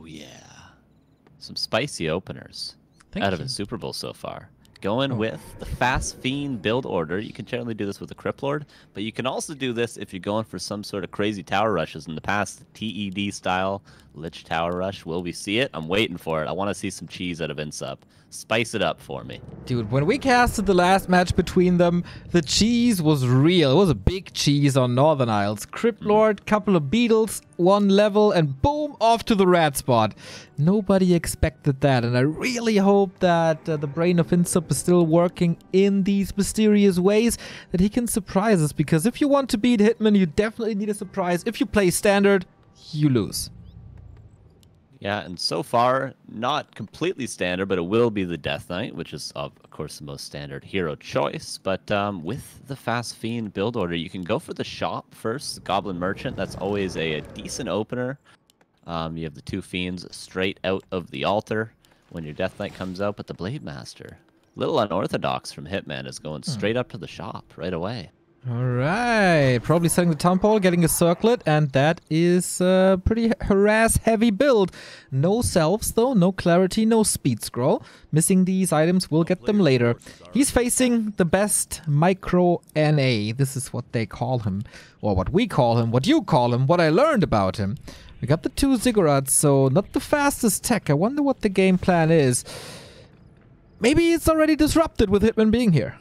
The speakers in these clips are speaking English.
yeah. Some spicy openers Thank out of you. iNSUPERABLE so far. Going with the Fast Fiend build order. You can generally do this with a Crypt Lord, but you can also do this if you're going for some sort of crazy tower rushes in the past. The TED style Lich Tower Rush. Will we see it? I'm waiting for it. I want to see some cheese out of iNSUP. Spice it up for me. Dude, when we casted the last match between them, the cheese was real. It was a big cheese on Northern Isles. Crypt Lord, couple of beetles, one level, and boom, off to the rat spot. Nobody expected that, and I really hope that the brain of iNSUP is still working in these mysterious ways, that he can surprise us, because if you want to beat Hitman, you definitely need a surprise. If you play standard, you lose. Yeah, and so far, not completely standard, but it will be the Death Knight, which is, of course, the most standard hero choice. But with the Fast Fiend build order, you can go for the shop first, the Goblin Merchant. That's always a decent opener. You have the two Fiends straight out of the altar when your Death Knight comes out, but the Blade Master, little unorthodox from Hitman, is going straight up to the shop right away. Alright, probably setting the Town Pole, getting a circlet, and that is a pretty harass-heavy build. No selves though, no clarity, no speed scroll. Missing these items, we'll get them later. He's facing the best micro NA. This is what they call him, or what we call him, what you call him, what I learned about him. We got the two ziggurats, so not the fastest tech. I wonder what the game plan is. Maybe it's already disrupted with Hitman being here.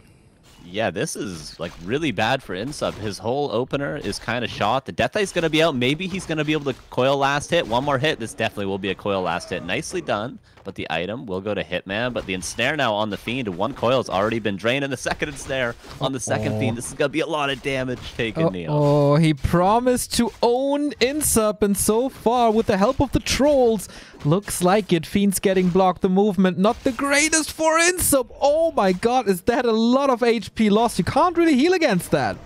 Yeah, this is like really bad for iNSUP. His whole opener is kind of shot. The Death Knight's going to be out. Maybe he's going to be able to coil last hit. One more hit. This definitely will be a coil last hit. Nicely done. But the item will go to Hitman. But the ensnare now on the Fiend. One coil has already been drained. And the second ensnare on the second Fiend. This is going to be a lot of damage taken, Neo. Oh, he promised to own iNSUP. And so far, with the help of the trolls, looks like it. Fiend's getting blocked. The movement not the greatest for iNSUP. Oh my god, is that a lot of HP lost? You can't really heal against that.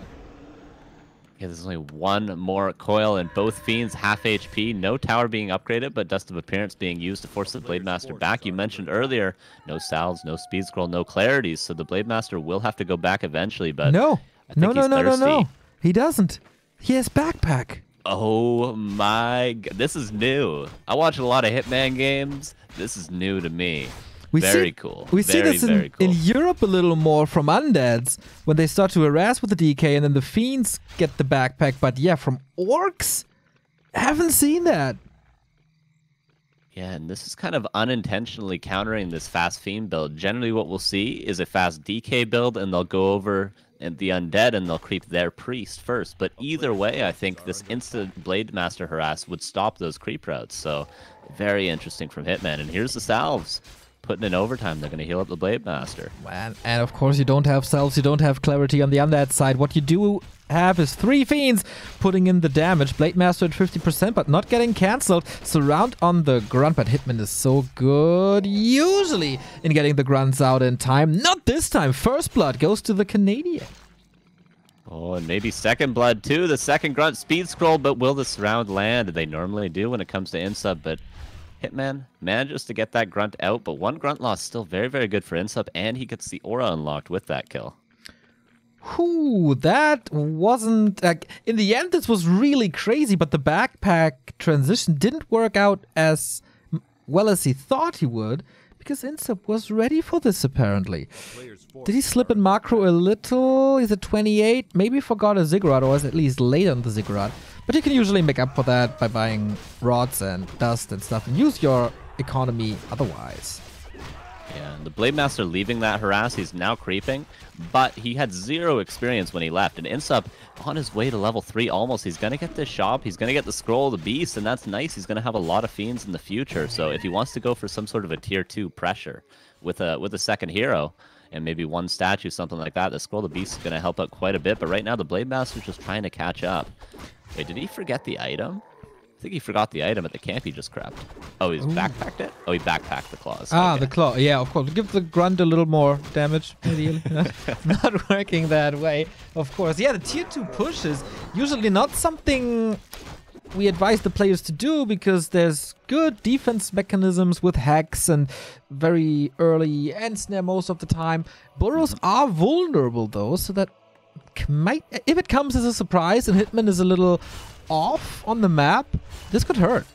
Yeah, there's only one more coil and both Fiends half HP. No tower being upgraded, but Dust of Appearance being used to force the Blade Master back. You mentioned earlier, no salves, no speed scroll, no clarities. So the Blade Master will have to go back eventually, but no. No. He doesn't. He has backpack. Oh my god, this is new. I watch a lot of Hitman games. This is new to me. Very cool. We see this in Europe a little more from undeads when they start to harass with the DK and then the Fiends get the backpack. But yeah, from orcs, haven't seen that. Yeah, and this is kind of unintentionally countering this fast Fiend build. Generally what we'll see is a fast DK build and they'll go over and the undead and they'll creep their priest first. But either way, I think this instant Blade Master harass would stop those creep routes. So very interesting from Hitman. And here's the salves. Putting in overtime, they're going to heal up the Blade Master. And of course, you don't have selves, you don't have clarity on the undead side. What you do have is 3 Fiends putting in the damage. Blade Master at 50%, but not getting cancelled. Surround on the grunt, but Hitman is so good, usually, in getting the grunts out in time. Not this time. First blood goes to the Canadian. Oh, and maybe second blood too. The second grunt speed scroll, but will the surround land? They normally do when it comes to iNSUP, but Hitman manages to get that grunt out, but one grunt loss still very, very good for iNSUP, and he gets the aura unlocked with that kill. Whew, that wasn't... in the end, this was really crazy, but the backpack transition didn't work out as well as he thought he would, because iNSUP was ready for this, apparently. Did he slip in macro a little? He's at 28. Maybe forgot a ziggurat, or was at least late on the ziggurat. But you can usually make up for that by buying rods and dust and stuff and use your economy otherwise. Yeah, the Blade Master leaving that harass, he's now creeping, but he had 0 experience when he left. And iNSUP, on his way to level 3 almost, he's going to get this shop, he's going to get the Scroll of the Beast, and that's nice. He's going to have a lot of Fiends in the future. So if he wants to go for some sort of a tier 2 pressure with a second hero, and maybe one statue, something like that, the Scroll of the Beast is going to help out quite a bit. But right now, the Blade Master's just trying to catch up. Wait, did he forget the item? I think he forgot the item at the camp he just crept. Oh, he's backpacked it? Oh, he backpacked the claws. Ah, okay. The claw. Yeah, of course. Give the grunt a little more damage. Maybe not working that way, of course. Yeah, the tier 2 push is usually not something we advise the players to do because there's good defense mechanisms with hacks and very early end snare most of the time. Burrows are vulnerable though, so that might, if it comes as a surprise and Hitman is a little off on the map, this could hurt.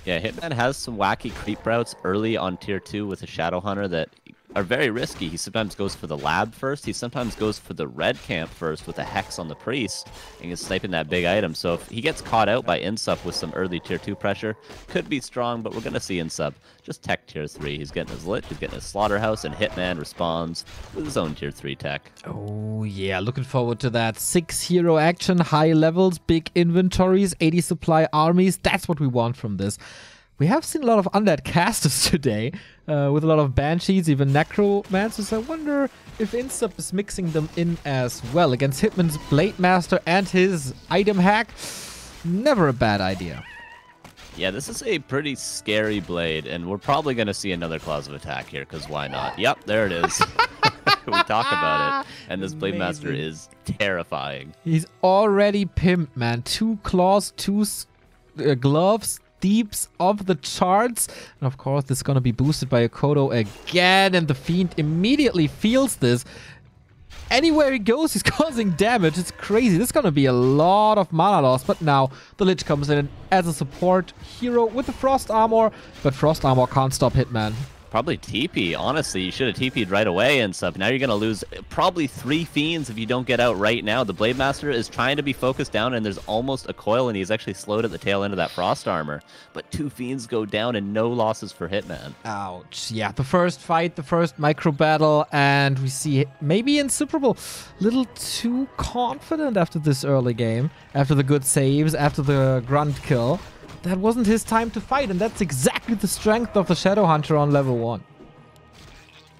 Yeah, Hitman has some wacky creep routes early on tier 2 with a Shadow Hunter that are very risky. He sometimes goes for the lab first. He sometimes goes for the red camp first with a Hex on the Priest, and he's sniping that big item. So if he gets caught out by INSUP with some early tier 2 pressure, could be strong, but we're going to see INSUP just tech tier 3. He's getting his Lich, he's getting his Slaughterhouse, and Hitman responds with his own tier 3 tech. Oh, yeah, looking forward to that. 6 hero action, high levels, big inventories, 80 supply armies. That's what we want from this. We have seen a lot of undead casters today, with a lot of Banshees, even Necromancers. I wonder if INSUP is mixing them in as well against Hitman's Blade Master and his item hack. Never a bad idea. Yeah, this is a pretty scary Blade, and we're probably going to see another Claws of Attack here, because why not? Yep, there it is. We talk about it, and this Blade Master is terrifying. He's already pimped, man. 2 claws, 2 gloves, deeps of the charts. And of course, this is going to be boosted by a Kodo again, and the Fiend immediately feels this. Anywhere he goes, he's causing damage. It's crazy. This is going to be a lot of mana loss. But now the Lich comes in as a support hero with the Frost Armor. But Frost Armor can't stop Hitman. Probably TP. Honestly, you should have TP'd right away and stuff. Now you're going to lose probably 3 Fiends if you don't get out right now. The Blade Master is trying to be focused down, and there's almost a coil, and he's actually slowed at the tail end of that Frost Armor. But 2 Fiends go down, and no losses for Hitman. Ouch. Yeah, the first fight, the first micro battle, and we see maybe iNSUPERABLE. Little too confident after this early game, after the good saves, after the grunt kill. That wasn't his time to fight, and that's exactly the strength of the Shadow Hunter on level 1.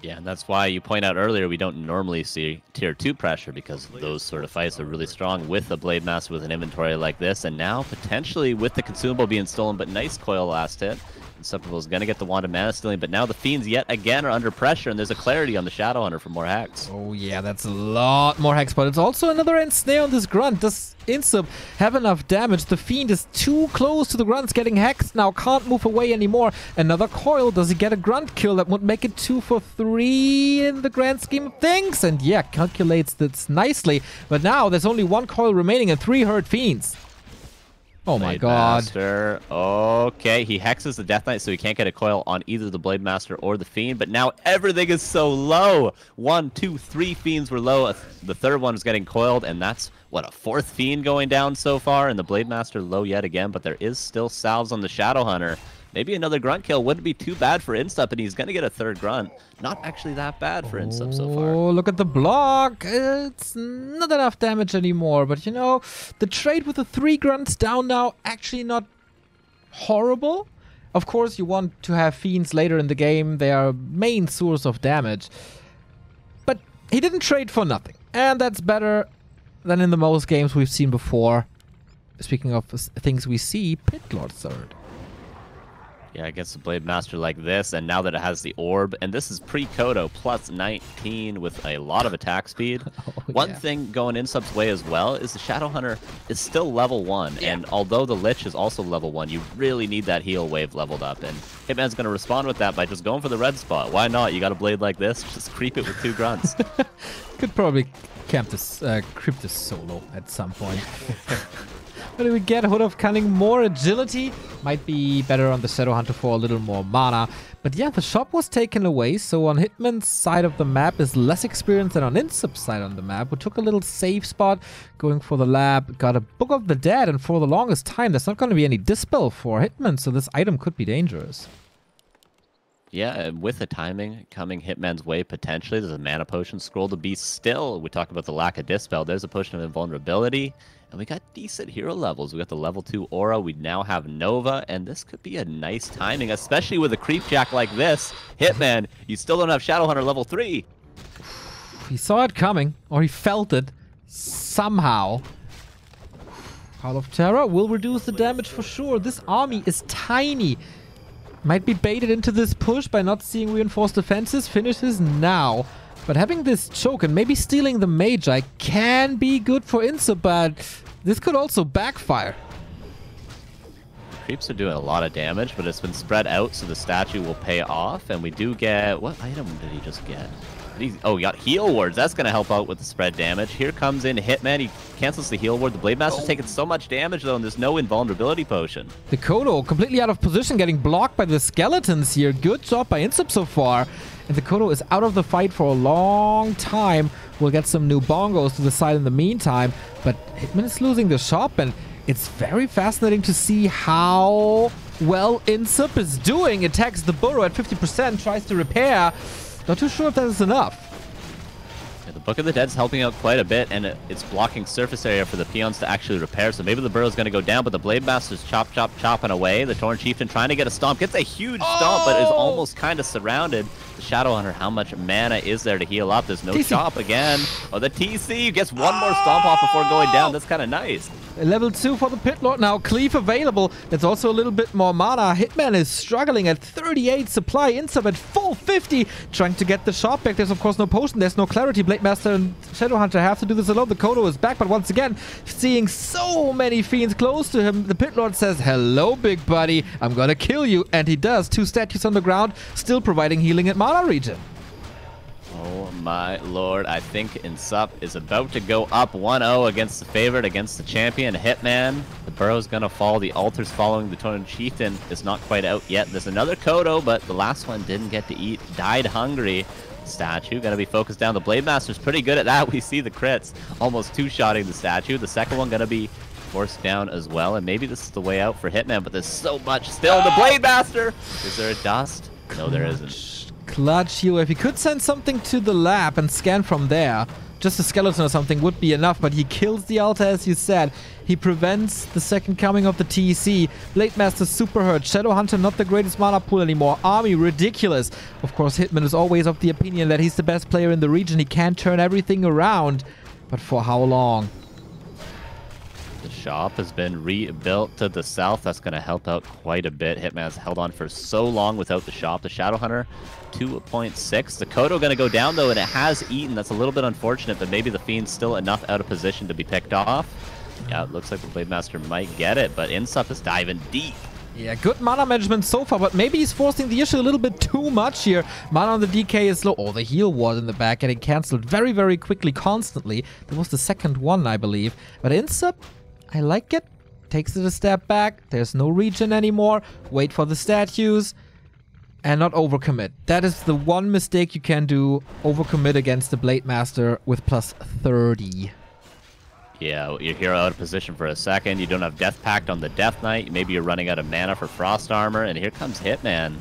Yeah, and that's why you point out earlier we don't normally see tier 2 pressure, because those sort of fights are really strong with the Blade Master with an inventory like this, and now potentially with the consumable being stolen, but nice coil last hit. iNSUPERABLE is going to get the Wand of Mana Stealing, but now the Fiends yet again are under pressure, and there's a clarity on the Shadow Hunter for more hacks. Oh yeah, that's a lot more hacks, but it's also another ensnare on this Grunt. Does INSUP have enough damage? The Fiend is too close to the Grunts, getting hexed now, can't move away anymore. Another coil, does he get a Grunt kill? That would make it 2 for 3 in the grand scheme of things, and yeah, calculates this nicely. But now there's only 1 coil remaining and 3 hurt Fiends. Oh my god. Master. Okay, he hexes the Death Knight so he can't get a coil on either the Blade Master or the Fiend, but now everything is so low. 1, 2, 3 Fiends were low. The third one is getting coiled, and that's, what, a 4th Fiend going down so far, and the Blade Master low yet again, but there is still salves on the Shadow Hunter. Maybe another Grunt kill wouldn't be too bad for INSUP, and he's going to get a 3rd Grunt. Not actually that bad for INSUP so far. Oh, look at the block. It's not enough damage anymore. But, you know, the trade with the 3 Grunts down now, actually not horrible. Of course, you want to have Fiends later in the game. They are main source of damage. But he didn't trade for nothing. And that's better than in the most games we've seen before. Speaking of things we see, Pit Lord 3rd. Yeah, against a Blade Master like this, and now that it has the Orb, and this is pre-Kodo, plus 19 with a lot of attack speed. One thing going INSUP's way as well is the Shadow Hunter is still level 1, and although the Lich is also level 1, you really need that heal wave leveled up, and Hitman's going to respond with that by just going for the red spot. Why not? You got a Blade like this, just creep it with 2 Grunts. Could probably camp this, creep this solo at some point. What do we get? Hood of Cunning, more agility. Might be better on the Shadow Hunter for a little more mana. But yeah, the shop was taken away, so on Hitman's side of the map is less experience than on INSUP's side on the map. We took a little safe spot, going for the lab, got a Book of the Dead, and for the longest time, there's not going to be any Dispel for Hitman, so this item could be dangerous. Yeah, and with the timing coming Hitman's way, potentially, there's a Mana Potion, Scroll the Beast still. We talk about the lack of Dispel. There's a Potion of Invulnerability. And we got decent hero levels. We got the level 2 Aura. We now have Nova. And this could be a nice timing, especially with a Creep Jack like this. Hitman, you still don't have Shadow Hunter level 3. He saw it coming, or he felt it somehow. Howl of Terror will reduce the damage for sure. This army is tiny. Might be baited into this push by not seeing reinforced defenses. Finishes now. But having this choke and maybe stealing the Magi can be good for INSUP, but this could also backfire. Creeps are doing a lot of damage, but it's been spread out, so the statue will pay off. And we do get... What item did he just get? Oh, he got heal wards. That's going to help out with the spread damage. Here comes in Hitman. He cancels the heal ward. The Blade Master's taking so much damage, though, and there's no invulnerability potion. The Kodo completely out of position, getting blocked by the skeletons here. Good job by iNSUP so far. And the Kodo is out of the fight for a long time. We'll get some new bongos to the side in the meantime. But Hitman is losing the shop, and it's very fascinating to see how well iNSUP is doing. Attacks the burrow at 50%, tries to repair. Not too sure if that is enough. Yeah, the Book of the Dead's helping out quite a bit, and it's blocking surface area for the peons to actually repair, so maybe the burrow's going to go down, but the Blade Master's chopping away. The Tauren Chieftain trying to get a stomp. Gets a huge stomp, but is almost kind of surrounded. The Shadow Hunter, how much mana is there to heal up? There's no TC. chop again. Oh, the TC gets one more stomp off before going down. That's kind of nice. Level 2 for the Pit Lord now. Cleave available. That's also a little bit more mana. Hitman is struggling at 38 supply. iNSUP at full 50. Trying to get the shot back. There's of course no potion. There's no clarity. Blade Master and Shadow Hunter have to do this alone. The Kodo is back, but once again, seeing so many fiends close to him, the Pit Lord says, hello, big buddy. I'm gonna kill you. And he does. 2 statues on the ground, still providing healing at mana regen. Oh my lord, I think iNSUP is about to go up 1-0 against the favorite, against the champion, Hitman. The burrow's gonna fall, the altar's following, the Tauren Chieftain is not quite out yet. There's another Kodo, but the last one didn't get to eat, died hungry. Statue gonna be focused down. The Blade Master's pretty good at that. We see the crits, almost two-shotting the statue. The second one gonna be forced down as well, and maybe this is the way out for Hitman, but there's so much still. The Blade Master! Is there a dust? No, there isn't. Clutch heal. If he could send something to the lab and scan from there, just a skeleton or something would be enough, but he kills the altar, as you said. He prevents the second coming of the TC. Blade Master super hurt. Shadow Hunter not the greatest mana pool anymore. Army ridiculous. Of course, Hitman is always of the opinion that he's the best player in the region. He can turn everything around, but for how long? The shop has been rebuilt to the south. That's going to help out quite a bit. Hitman's held on for so long without the shop. The Shadow Hunter, 2.6. The Kodo going to go down, though, and it has eaten. That's a little bit unfortunate, but maybe the Fiend's still enough out of position to be picked off. Yeah, it looks like the Blade Master might get it, but iNSUP is diving deep. Yeah, good mana management so far, but maybe he's forcing the issue a little bit too much here. Mana on the DK is low. Oh, the heal ward in the back getting cancelled very, very quickly, constantly. That was the second one, I believe. But iNSUP, I like it. Takes it a step back. There's no regen anymore. Wait for the statues. And not overcommit. That is the one mistake you can do. Overcommit against the Blade Master with plus 30. Yeah, your hero out of position for a second. You don't have Death Pact on the Death Knight. Maybe you're running out of mana for Frost Armor. And here comes Hitman.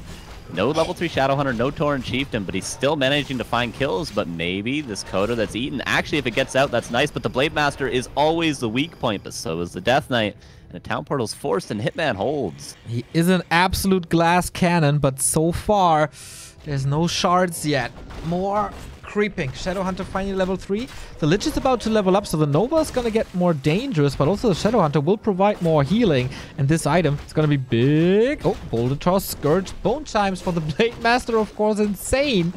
No level 3 Shadow Hunter, no Tauren Chieftain, but he's still managing to find kills. But maybe this Kodo that's eaten. Actually, if it gets out, that's nice. But the Blade Master is always the weak point, but so is the Death Knight. And the Town Portal's forced, and Hitman holds. He is an absolute glass cannon, but so far, there's no shards yet. More creeping. Shadow Hunter finally level 3. The Lich is about to level up, so the Nova is going to get more dangerous, but also the Shadow Hunter will provide more healing. And this item is going to be big. Oh, Boulder Toss, Scourge, Bone Chimes for the Blade Master, of course, insane.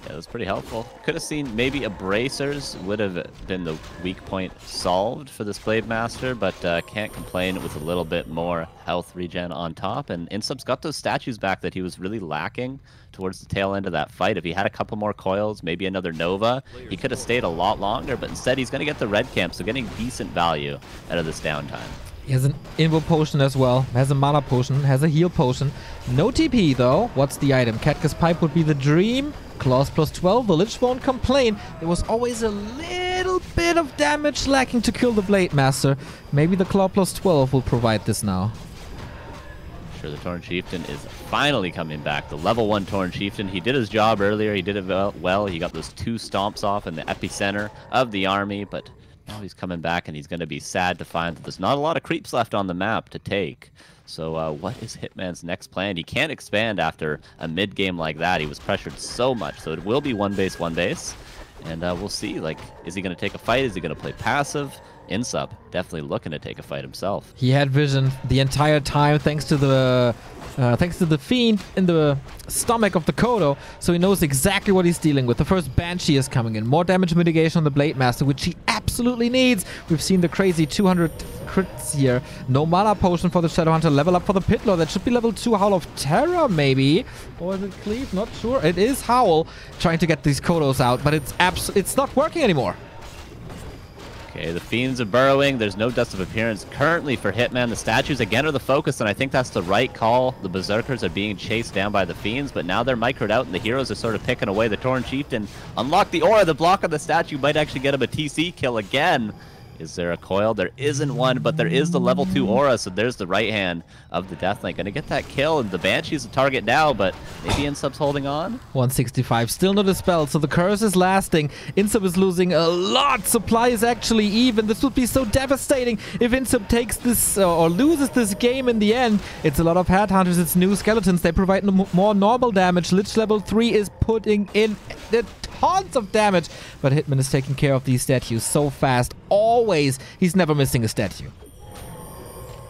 Yeah, that was pretty helpful. Could have seen maybe a Bracers would have been the weak point solved for this Blade Master, but can't complain with a little bit more health regen on top. And iNSUP's got those statues back that he was really lacking towards the tail end of that fight. If he had a couple more coils, maybe another Nova, he could have stayed a lot longer, but instead he's going to get the red camp, so getting decent value out of this downtime. He has an Invo potion as well, has a mana potion, has a heal potion. No TP though. What's the item? Katka's Pipe would be the dream. Claws plus 12, the Lich won't complain. There was always a little bit of damage lacking to kill the Blade Master. Maybe the Claw plus 12 will provide this now. Sure, the Tauren Chieftain is finally coming back. The level 1 Tauren Chieftain, he did his job earlier, he did it well. He got those 2 stomps off in the epicenter of the army, but now he's coming back and he's going to be sad to find that there's not a lot of creeps left on the map to take. So what is Hitman's next plan? He can't expand after a mid-game like that. He was pressured so much. So it will be one base. And we'll see, like, is he going to take a fight? Is he going to play passive? INSUP definitely looking to take a fight himself. He had vision the entire time thanks to the fiend in the stomach of the Kodo, so he knows exactly what he's dealing with. The first Banshee is coming in. More damage mitigation on the Blade Master, which he absolutely needs. We've seen the crazy 200 crits here. No mana potion for the Shadowhunter. Level up for the Pit Lord. That should be level 2 Howl of Terror, maybe. Or is it Cleave? Not sure. It is Howl trying to get these Kodos out, but it's not working anymore. Okay, the Fiends are burrowing. There's no Dust of Appearance currently for Hitman. The statues, again, are the focus, and I think that's the right call. The Berserkers are being chased down by the Fiends, but now they're microed out, and the heroes are sort of picking away. The Tauren Chieftain unlock the aura. The block on the statue might actually get him a TC kill again. Is there a coil? There isn't one, but there is the level 2 aura, so there's the right hand of the Deathlink. Gonna get that kill, and the Banshee's a target now, but maybe INSUP's holding on? 165, still not dispelled, so the curse is lasting. INSUP is losing a lot. Supply is actually even. This would be so devastating if INSUP takes this or loses this game in the end. It's a lot of Headhunters, it's new skeletons. They provide more normal damage. Lich level 3 is putting in tons of damage, but Hitman is taking care of these statues so fast. Always. He's never missing a statue.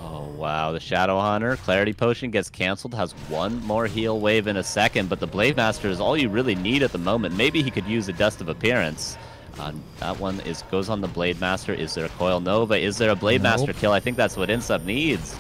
Oh, wow. The Shadowhunter Clarity Potion gets canceled, has one more heal wave in a second, but the Blade Master is all you really need at the moment. Maybe he could use a Dust of Appearance. That one goes on the Blade Master. Is there a Coil Nova? Is there a Blade Master kill? I think that's what INSUP needs.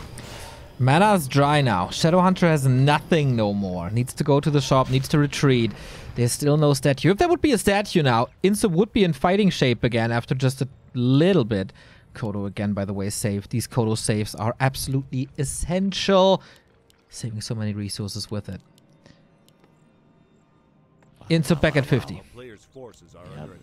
Mana's dry now. Shadowhunter has nothing no more. Needs to go to the shop, needs to retreat. There's still no statue. If there would be a statue now, INSUP would be in fighting shape again after just a little bit. Kodo again, by the way, saved. These Kodo saves are absolutely essential. Saving so many resources with it. INSUP back at 50. Yep.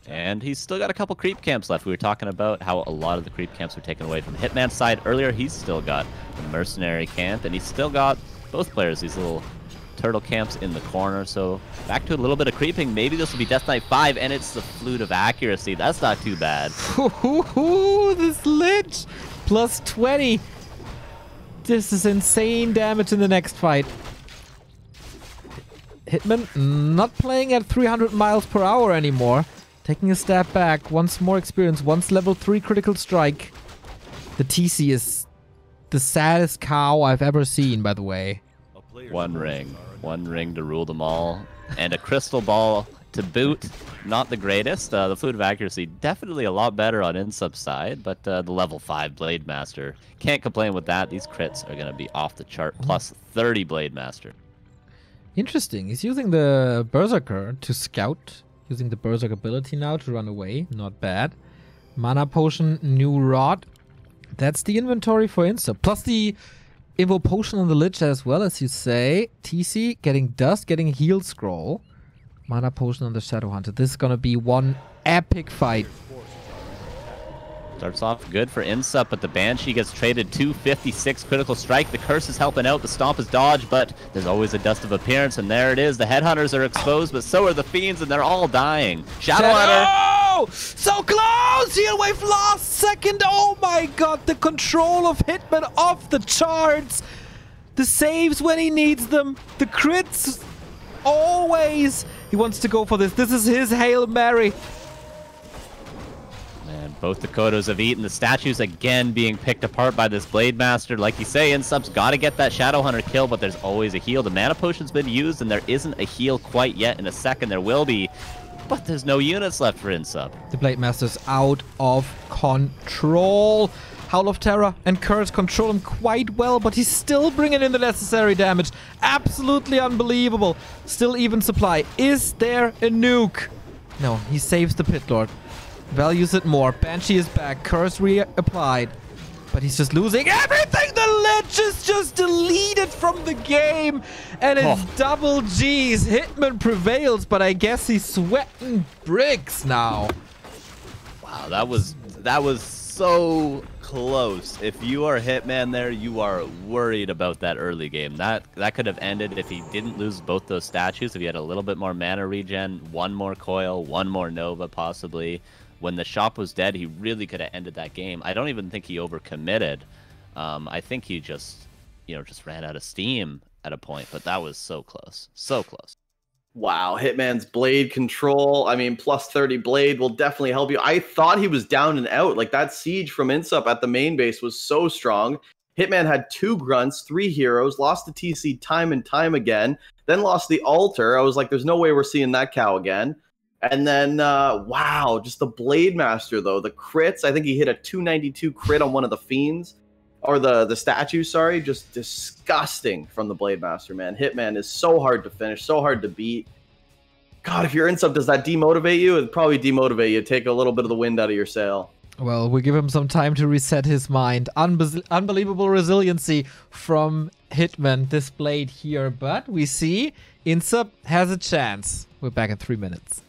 And he's still got a couple creep camps left. We were talking about how a lot of the creep camps were taken away from Hitman's side earlier. He's still got the mercenary camp, and he's still got both players, these little turtle camps in the corner. So back to a little bit of creeping. Maybe this will be Death Knight 5, and it's the Flute of Accuracy. That's not too bad. This Lich plus 20. This is insane damage in the next fight. Hitman not playing at 300 miles per hour anymore. Taking a step back. Once more experience. Once level 3 critical strike. The TC is the saddest cow I've ever seen, by the way. One ring. One ring to rule them all. And a crystal ball to boot. Not the greatest. The Flute of Accuracy definitely a lot better on INSUP's side, but the level 5 Blade Master. Can't complain with that. These crits are going to be off the chart. Plus 30 Blade Master. Interesting. He's using the Berserker to scout. Using the Berserk ability now to run away. Not bad. Mana Potion, new Rod. That's the inventory for INSUP. Plus the Evo Potion on the Lich as well, as you say. TC, getting Dust, getting Heal Scroll. Mana Potion on the Shadowhunter. This is going to be one epic fight. Starts off good for INSUP, but the Banshee gets traded 256 critical strike. The curse is helping out. The stomp is dodged, but there's always a Dust of Appearance, and there it is. The Headhunters are exposed, but so are the Fiends, and they're all dying. Shadowhunter! So close! Heal wave last second! Oh my god, the control of Hitman off the charts! The saves when he needs them. The crits always. He wants to go for this. This is his Hail Mary. And both the Kodos have eaten. The statues again being picked apart by this Blade Master. Like you say, INSUP's got to get that Shadowhunter kill, but there's always a heal. The Mana Potion's been used, and there isn't a heal quite yet. In a second, there will be, but there's no units left for INSUP. The Blade Master's out of control. Howl of Terror and Curse control him quite well, but he's still bringing in the necessary damage. Absolutely unbelievable. Still even supply. Is there a nuke? No, he saves the Pit Lord. Values it more. Banshee is back. Curse reapplied. But he's just losing everything. The Lich is just deleted from the game. And it's double G's. Hitman prevails, but I guess he's sweating bricks now. Wow, that was so close. If you are Hitman there, you are worried about that early game. That could have ended if he didn't lose both those statues. If he had a little bit more mana regen, one more coil, one more Nova possibly. When the shop was dead, he really could have ended that game. I don't even think he overcommitted. I think he just ran out of steam at a point, but that was so close. So close. Wow, Hitman's blade control. I mean, plus 30 blade will definitely help you. I thought he was down and out. Like, that siege from INSUP at the main base was so strong. Hitman had 2 grunts, 3 heroes, lost the TC time and time again, then lost the altar. I was like, there's no way we're seeing that cow again. And then, wow, just the Blade Master, though. The crits, I think he hit a 292 crit on one of the fiends. Or the statue, sorry. Just disgusting from the Blade Master, man. Hitman is so hard to finish, so hard to beat. God, if you're INSUP, does that demotivate you? It'd probably demotivate you. Take a little bit of the wind out of your sail. Well, we give him some time to reset his mind. Unbelievable resiliency from Hitman displayed here. But we see INSUP has a chance. We're back in 3 minutes.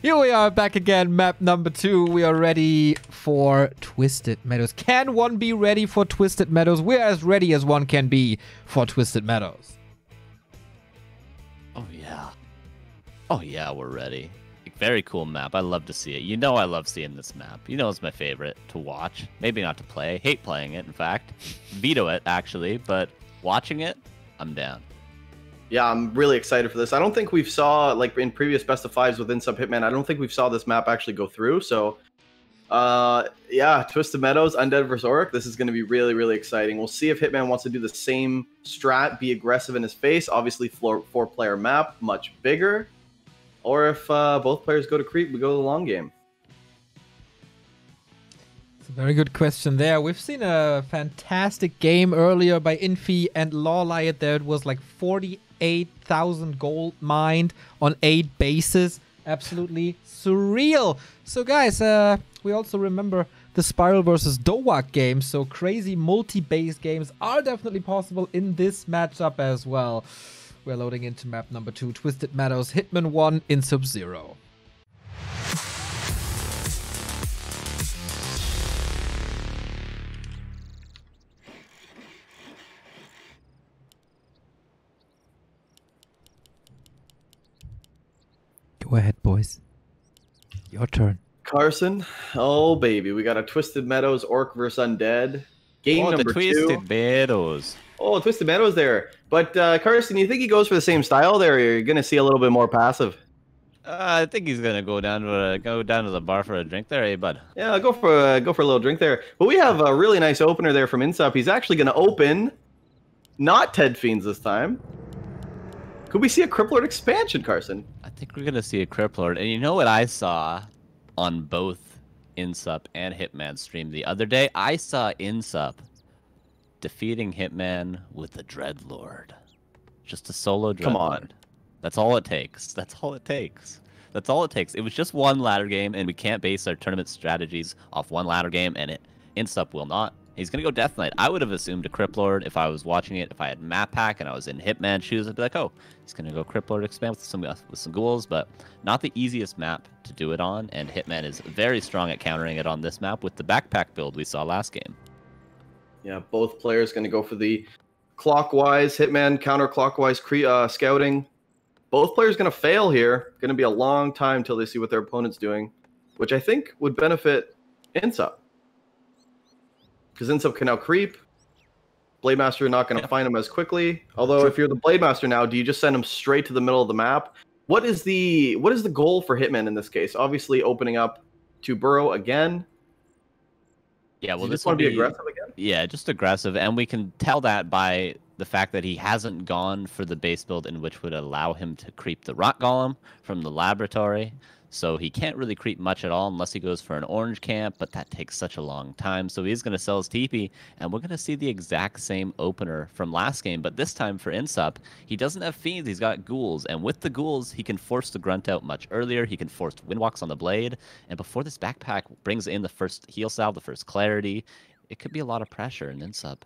Here we are back again, map number 2. We are ready for Twisted Meadows. Can one be ready for Twisted Meadows? We're as ready as one can be for Twisted Meadows. Oh, yeah. Oh, yeah, we're ready. Very cool map. I love to see it. You know I love seeing this map. You know it's my favorite to watch. Maybe not to play. Hate playing it, in fact. Veto it, actually. But watching it, I'm down. Yeah, I'm really excited for this. I don't think we've saw, like in previous best of fives with INSUP Hitman, I don't think we've saw this map actually go through. So, yeah, Twisted Meadows, Undead vs. Orc. This is going to be really, really exciting. We'll see if Hitman wants to do the same strat, be aggressive in his face. Obviously, 4-player map, much bigger. Or if both players go to creep, we go to the long game. It's a very good question there. We've seen a fantastic game earlier by Infi and Lawliot there. It was like 48,000 gold mined on 8 bases. Absolutely surreal. So guys, we also remember the Spiral versus Dowak game, so crazy multi-base games are definitely possible in this matchup as well. We're loading into map number 2, Twisted Meadows, Hitman 1 in Sub-Zero. Go ahead, boys. Your turn. Carson, oh baby, we got a Twisted Meadows Orc versus Undead. Game Oh, number the 2. Twisted Meadows. Oh, Twisted Meadows there. But Carson, you think he goes for the same style there, or you're going to see a little bit more passive? I think he's gonna go down to the bar for a drink there, eh, bud? Yeah, go for a little drink there. But we have a really nice opener there from INSUP. He's actually going to open, not Ted Fiends this time. Could we see a Cripplord expansion, Carson? I think we're gonna see a Cripplord. And you know what I saw on both INSUP and Hitman stream the other day? I saw INSUP defeating Hitman with the Dreadlord. Just a solo Dreadlord. Come on. That's all it takes. That's all it takes. That's all it takes. It was just one ladder game, and we can't base our tournament strategies off one ladder game, and INSUP will not. He's going to go Death Knight. I would have assumed a Cripplord if I was watching it. If I had map pack and I was in Hitman shoes, I'd be like, oh, he's going to go Cripplord expand with some ghouls, but not the easiest map to do it on, and Hitman is very strong at countering it on this map with the backpack build we saw last game. Yeah, both players going to go for the clockwise, Hitman counterclockwise scouting. Both players going to fail here. Going to be a long time till they see what their opponent's doing, which I think would benefit INSUP. Because INSUP can now creep. Blademaster not going to find him as quickly. Although if you're the Blademaster now, do you just send him straight to the middle of the map? What is the goal for Hitman in this case? Obviously opening up to Burrow again. Yeah, well, this want to be aggressive again? Yeah, just aggressive, and we can tell that by the fact that he hasn't gone for the base build in which would allow him to creep the Rock Golem from the laboratory. So he can't really creep much at all unless he goes for an orange camp, but that takes such a long time. So he's going to sell his TP, and we're going to see the exact same opener from last game. But this time for INSUP, he doesn't have Fiends, he's got Ghouls. And with the Ghouls, he can force the Grunt out much earlier. He can force Windwalks on the Blade. And before this backpack brings in the first heal salve, the first clarity, it could be a lot of pressure in INSUP.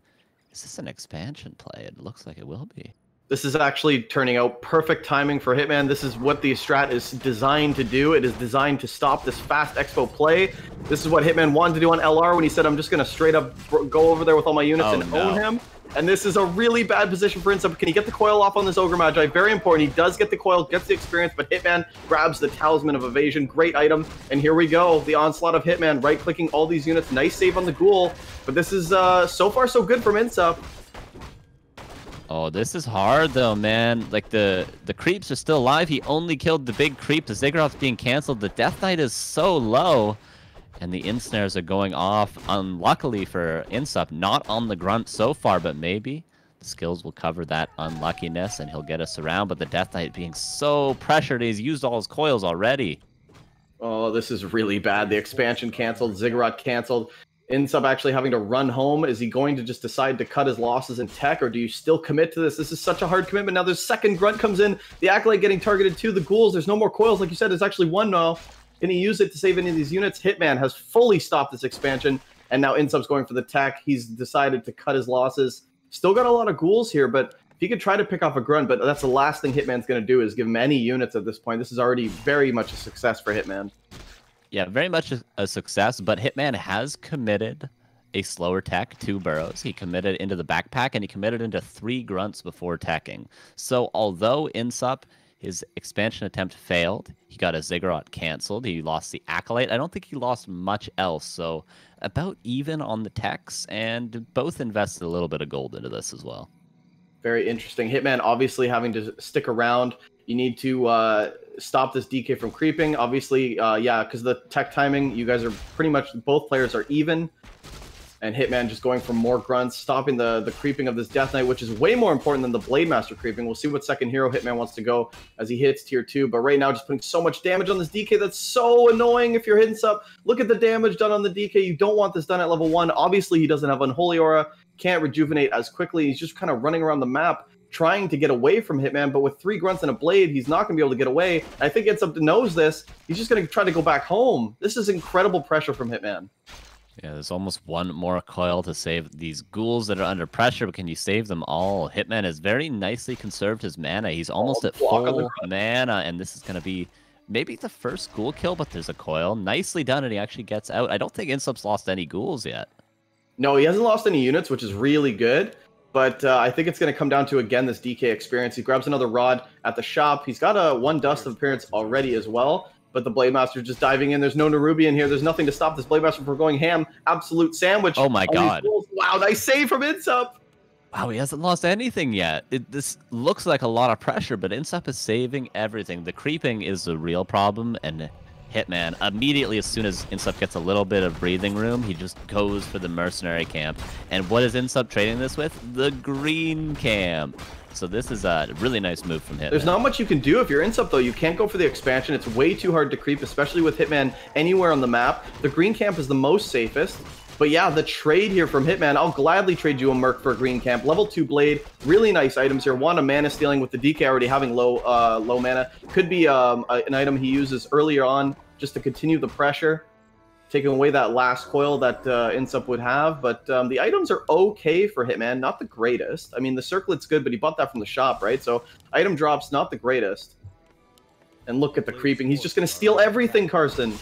Is this an expansion play? It looks like it will be. This is actually turning out perfect timing for Hitman. This is what the strat is designed to do. It is designed to stop this fast expo play. This is what Hitman wanted to do on LR when he said, I'm just going to straight up go over there with all my units and own him. And this is a really bad position for INSUP. Can he get the coil off on this Ogre Magi? Very important. He does get the coil, gets the experience, but Hitman grabs the Talisman of Evasion. Great item. And here we go. The onslaught of Hitman, right-clicking all these units. Nice save on the Ghoul. But this is so far so good from INSUP. Oh, this is hard though, man. Like the creeps are still alive. He only killed the big creep. The Ziggurat's being canceled. The Death Knight is so low. And the Insnares are going off. Unluckily for INSUP, not on the Grunt so far, but maybe the skills will cover that unluckiness and he'll get us around. But the Death Knight being so pressured, he's used all his coils already. Oh, this is really bad. The expansion canceled, Ziggurat canceled. INSUP actually having to run home. Is he going to just decide to cut his losses in tech, or do you still commit to this? This is such a hard commitment. Now there's second Grunt comes in. The Acolyte getting targeted too. The Ghouls, there's no more coils. Like you said, there's actually one now. Can he use it to save any of these units? Hitman has fully stopped this expansion, and now INSUP's going for the tech. He's decided to cut his losses. Still got a lot of Ghouls here, but if he could try to pick off a Grunt, but that's the last thing Hitman's going to do is give him any units at this point. This is already very much a success for Hitman. Yeah, very much a success, but Hitman has committed a slower tech, 2 burrows. He committed into the backpack, and he committed into 3 grunts before teching. So although INSUP, his expansion attempt failed, he got a Ziggurat canceled, he lost the Acolyte. I don't think he lost much else, so about even on the techs, and both invested a little bit of gold into this as well. Very interesting. Hitman obviously having to stick around. You need to stop this DK from creeping. Obviously, yeah, because the tech timing, you guys are pretty much, both players are even. And Hitman just going for more grunts, stopping the creeping of this Death Knight, which is way more important than the Blademaster creeping. We'll see what second hero Hitman wants to go as he hits tier 2. But right now, just putting so much damage on this DK. That's so annoying if you're hitting up. Look at the damage done on the DK. You don't want this done at level 1. Obviously, he doesn't have Unholy Aura. Can't rejuvenate as quickly. He's just kind of running around the map trying to get away from Hitman. But with 3 grunts and a blade, he's not going to be able to get away. I think INSUP knows this. He's just going to try to go back home. This is incredible pressure from Hitman. Yeah, there's almost one more coil to save these ghouls that are under pressure, but can you save them all? Hitman has very nicely conserved his mana. He's almost at full mana, and this is going to be maybe the first ghoul kill, but there's a coil. Nicely done, and he actually gets out. I don't think iNSUPE's lost any ghouls yet. No, he hasn't lost any units, which is really good. But I think it's going to come down to, again, this DK experience. He grabs another rod at the shop. He's got a 1 dust of appearance already as well. But the Blade Master just diving in. There's no Nerubian here. There's nothing to stop this Blade Master from going ham. Absolute sandwich. Oh my god. Wow, nice save from iNSUPE. Wow, he hasn't lost anything yet. This looks like a lot of pressure, but iNSUPE is saving everything. The creeping is the real problem, and Hitman, immediately as soon as iNSUPE gets a little bit of breathing room, he just goes for the mercenary camp. And what is iNSUPE trading this with? The green camp. So this is a really nice move from Hitman. There's not much you can do if you're iNSUPE, though. You can't go for the expansion. It's way too hard to creep, especially with Hitman anywhere on the map. The green camp is the most safest. But yeah, the trade here from Hitman, I'll gladly trade you a Merc for a green camp. Level 2 Blade, really nice items here. One, a mana stealing with the DK already having low mana. Could be an item he uses earlier on just to continue the pressure, taking away that last coil that iNSUPE would have. But the items are okay for Hitman, not the greatest. I mean, the circlet's good, but he bought that from the shop, right? So item drops, not the greatest. And look at the creeping. He's just going to steal everything, Carson.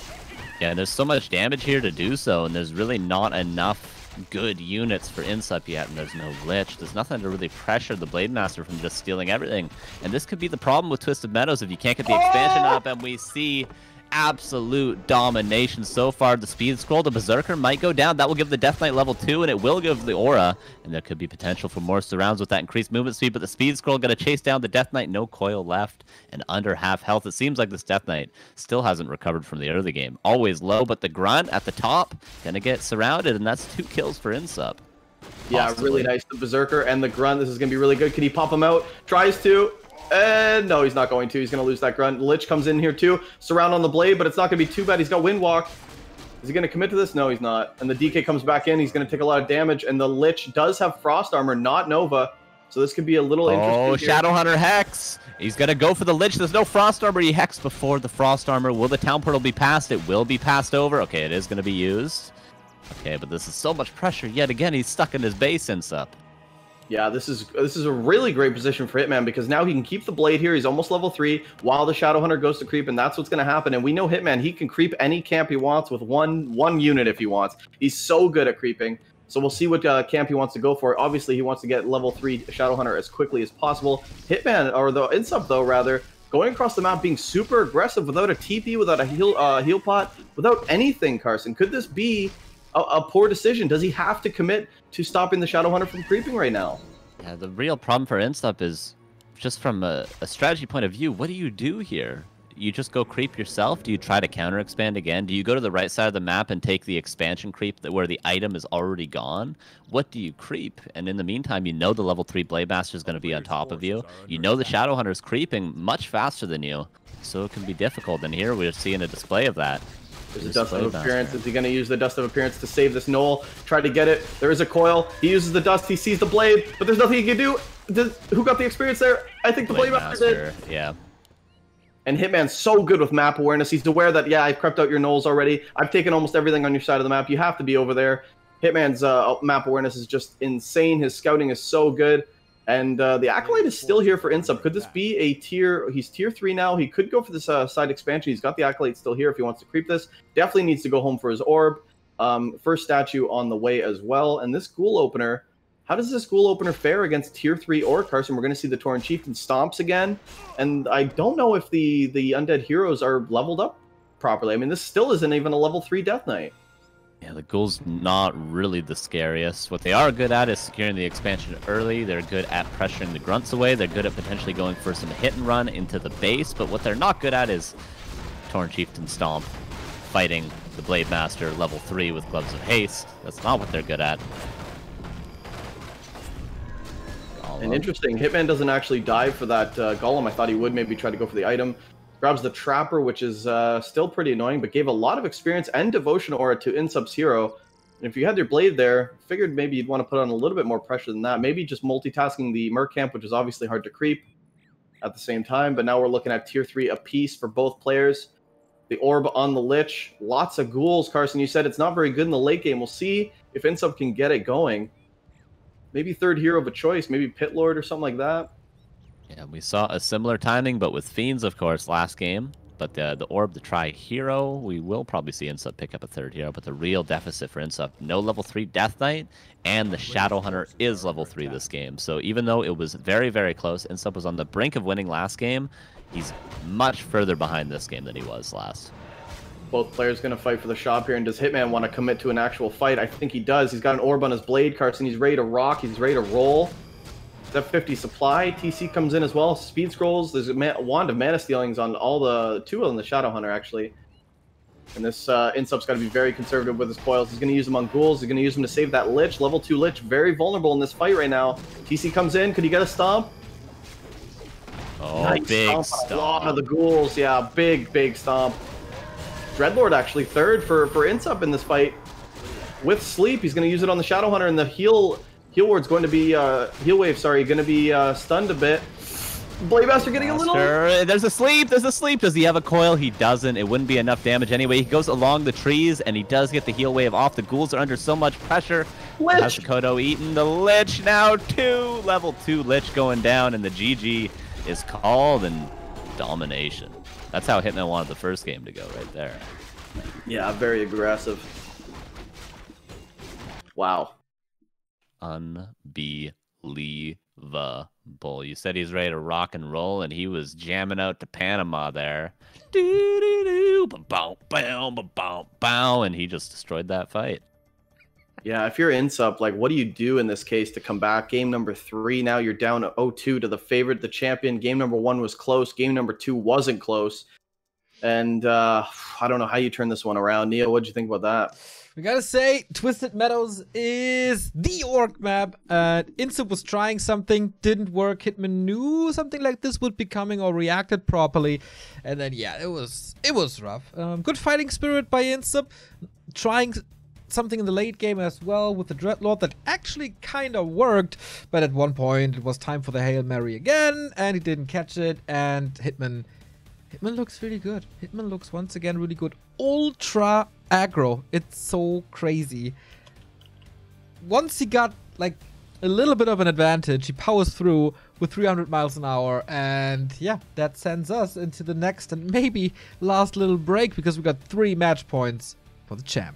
Yeah, there's so much damage here to do so, and there's really not enough good units for iNSUPE yet, and there's no Lich. There's nothing to really pressure the Blade Master from just stealing everything. And this could be the problem with Twisted Meadows if you can't get the expansion up, and we see absolute domination so far. The speed scroll, the Berserker might go down. That will give the Death Knight level 2, and it will give the Aura, and there could be potential for more surrounds with that increased movement speed, but the speed scroll going to chase down the Death Knight. No coil left and under half health. It seems like this Death Knight still hasn't recovered from the early game. Always low, but the Grunt at the top going to get surrounded, and that's 2 kills for iNSUPE. Yeah, really nice. The Berserker and the Grunt. This is going to be really good. Can he pop him out? Tries to. And no, he's not going to. He's going to lose that Grunt. Lich comes in here too. Surround on the Blade, but it's not going to be too bad. He's got Windwalk. Is he going to commit to this? No, he's not. And the DK comes back in. He's going to take a lot of damage. And the Lich does have Frost Armor, not Nova. So this could be a little interesting. Oh, Shadowhunter Hex. He's going to go for the Lich. There's no Frost Armor. He Hex before the Frost Armor. Will the Town Portal be passed? It will be passed over. Okay, it is going to be used. Okay, but this is so much pressure. Yet again, he's stuck in his base iNSUPE. Yeah, this is a really great position for Hitman because now he can keep the Blade here. He's almost level 3 while the Shadowhunter goes to creep, and that's what's going to happen. And we know Hitman, he can creep any camp he wants with one unit if he wants. He's so good at creeping. So we'll see what camp he wants to go for. Obviously, he wants to get level 3 Shadowhunter as quickly as possible. Hitman, or the iNSUPE though, rather, going across the map, being super aggressive without a TP, without a heal pot, without anything, Carson. Could this be a poor decision? Does he have to commit to stopping the Shadowhunter from creeping right now? Yeah, the real problem for iNSUPE is just from a strategy point of view. What do you do here? You just go creep yourself? Do you try to counter expand again? Do you go to the right side of the map and take the expansion creep where the item is already gone? What do you creep? And in the meantime, you know the level 3 Blade Master is going to be on top of you. You know the Shadowhunter is creeping much faster than you, so it can be difficult. And here we're seeing a display of that. There's a Dust of Appearance. Is he going to use the Dust of Appearance to save this Knoll? Try to get it. There is a coil. He uses the Dust. He sees the Blade, but there's nothing he can do. Who got the experience there? I think the Blade Master did. Yeah. And Hitman's so good with map awareness. He's aware that, yeah, I've crept out your Knolls already. I've taken almost everything on your side of the map. You have to be over there. Hitman's map awareness is just insane. His scouting is so good. And the Acolyte is still here for iNSUPE. Could this be a tier? He's tier 3 now. He could go for this side expansion. He's got the Acolyte still here if he wants to creep this. Definitely needs to go home for his orb. First statue on the way as well. And this Ghoul Opener, how does this Ghoul Opener fare against tier 3 Orc, Carson? We're going to see the Tauren Chieftain stomps again. And I don't know if the Undead Heroes are leveled up properly. I mean, this still isn't even a level 3 Death Knight. Yeah, the Ghoul's not really the scariest. What they are good at is securing the expansion early. They're good at pressuring the Grunts away. They're good at potentially going for some hit and run into the base. But what they're not good at is Tauren Chieftain Stomp, fighting the Blade Master level 3 with Gloves of Haste. That's not what they're good at. And interesting, Hitman doesn't actually dive for that Golem. I thought he would maybe try to go for the item. Grabs the Trapper, which is still pretty annoying, but gave a lot of experience and Devotion Aura to iNSUPE's hero. And if you had your Blade there, figured maybe you'd want to put on a little bit more pressure than that. Maybe just multitasking the Merc Camp, which is obviously hard to creep at the same time. But now we're looking at tier 3 apiece for both players. The orb on the Lich. Lots of ghouls, Carson. You said it's not very good in the late game. We'll see if iNSUP can get it going. Maybe third hero of a choice. Maybe Pit Lord or something like that. Yeah, we saw a similar timing, but with Fiends, of course, last game. But the orb to try hero, we will probably see iNSUP pick up a third hero. But the real deficit for iNSUP, no level 3 Death Knight, and the Shadow Hunter is level 3 this game. So even though it was very, very close, iNSUP was on the brink of winning last game, he's much further behind this game than he was last. Both players going to fight for the shop here. And does Hitman want to commit to an actual fight? I think he does. He's got an orb on his blade, Carson. He's ready to rock. He's ready to roll. That 50 supply. TC comes in as well. Speed scrolls. There's a wand of mana stealings on all the two on the Shadow Hunter, actually. And this iNSUP's got to be very conservative with his coils. He's going to use them on ghouls. He's going to use them to save that Lich. Level 2 Lich. Very vulnerable in this fight right now. TC comes in. Could he get a stomp? Oh, nice big stomp. A lot of the ghouls. Yeah, big stomp. Dreadlord actually third for iNSUP in this fight. With sleep, he's going to use it on the Shadow Hunter, and the heal ward's going to be heal wave. Sorry, going to be stunned a bit. Blade Master getting a little. There's a sleep. There's a sleep. Does he have a coil? He doesn't. It wouldn't be enough damage anyway. He goes along the trees, and he does get the heal wave off. The ghouls are under so much pressure. Lich. Has Kodo eaten the Lich now? Level 2 Lich going down, and the GG is called and domination. That's how Hitman wanted the first game to go right there. Yeah, very aggressive. Wow. Unbelievable. You said he's ready to rock and roll, and he was jamming out to Panama there. And he just destroyed that fight. Yeah, if you're iNSUP, like, what do you do in this case to come back? Game number 3, now you're down 0-2 to the favorite, the champion. Game number 1 was close. Game number 2 wasn't close. And I don't know how you turn this one around. Neil, what'd you think about that? We gotta say, Twisted Meadows is the orc map. iNSUP was trying something, didn't work. Hitman knew something like this would be coming or reacted properly. And then, yeah, it was rough. Good fighting spirit by iNSUP. Trying something in the late game as well with the Dreadlord that actually kind of worked, but at one point it was time for the Hail Mary again, and he didn't catch it, and Hitman looks really good. Hitman looks once again really good. Ultra aggro. It's so crazy. Once he got like a little bit of an advantage, he powers through with 300 miles an hour, and yeah, that sends us into the next and maybe last little break, because we got 3 match points for the champ.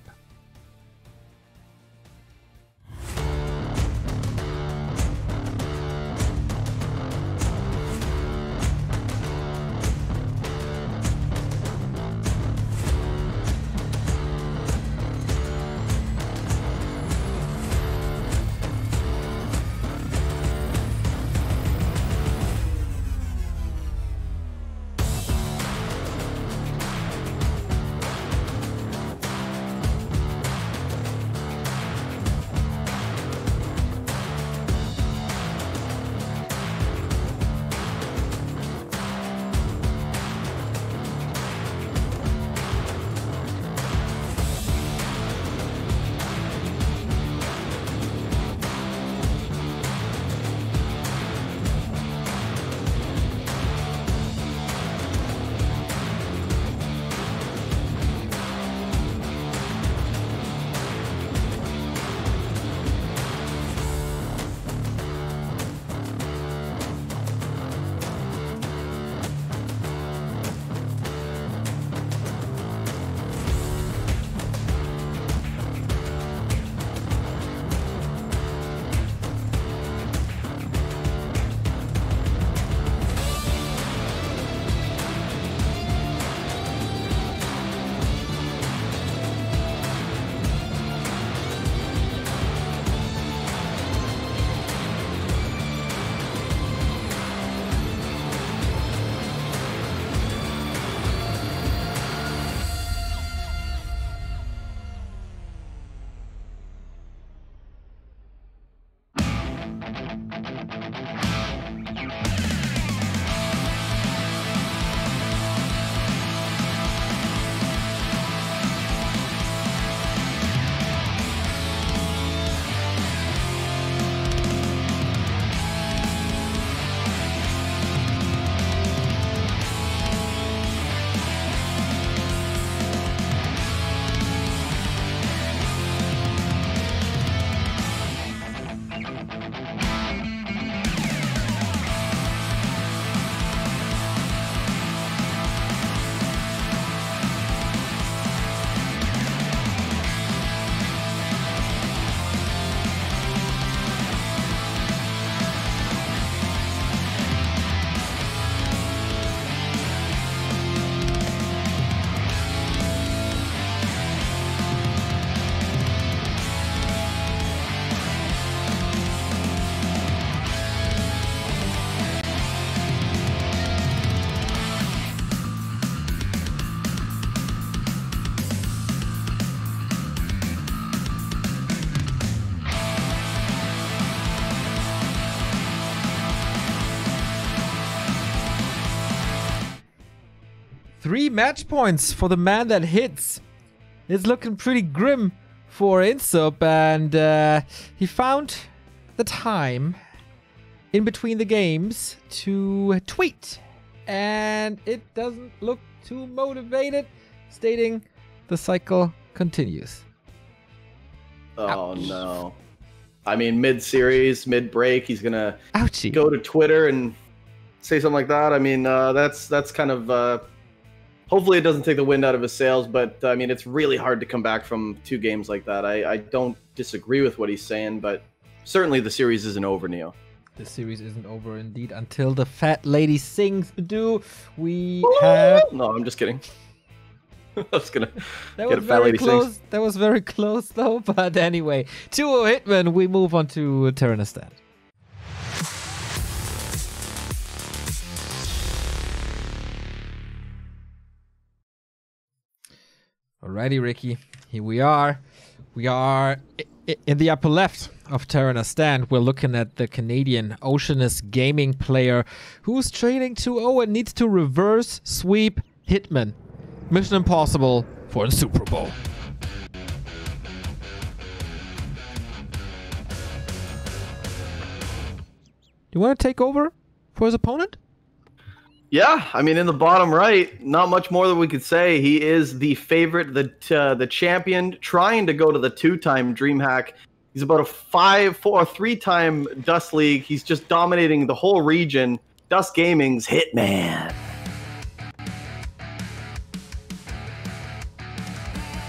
3 match points for the man that hits. It's looking pretty grim for iNSUP, and he found the time in between the games to tweet. And it doesn't look too motivated, stating the cycle continues. Oh, Ouch. no. I mean, mid-series, mid-break, he's going to Ouchie. go to Twitter and say something like that. I mean, that's kind of... hopefully it doesn't take the wind out of his sails, but, I mean, it's really hard to come back from 2 games like that. I don't disagree with what he's saying, but certainly the series isn't over, Neo. The series isn't over indeed until the fat lady sings. Badoo, we have... No, I'm just kidding. I was gonna That get was a fat very lady close. sings. That was very close, though. But anyway, 2-0 Hitman. We move on to Tyrannistan. Alrighty, Ricky. Here we are. We are in the upper left of Tyrannistan. We're looking at the Canadian Oceanus gaming player who's trailing 2-0 and needs to reverse sweep Hitman. Mission impossible for iNSUPERABLE. You want to take over for his opponent? Yeah, I mean, in the bottom right, not much more than we could say. He is the favorite, the champion, trying to go to the 2-time DreamHack. He's about a 3-time Dust League. He's just dominating the whole region. Dust Gaming's Hitman.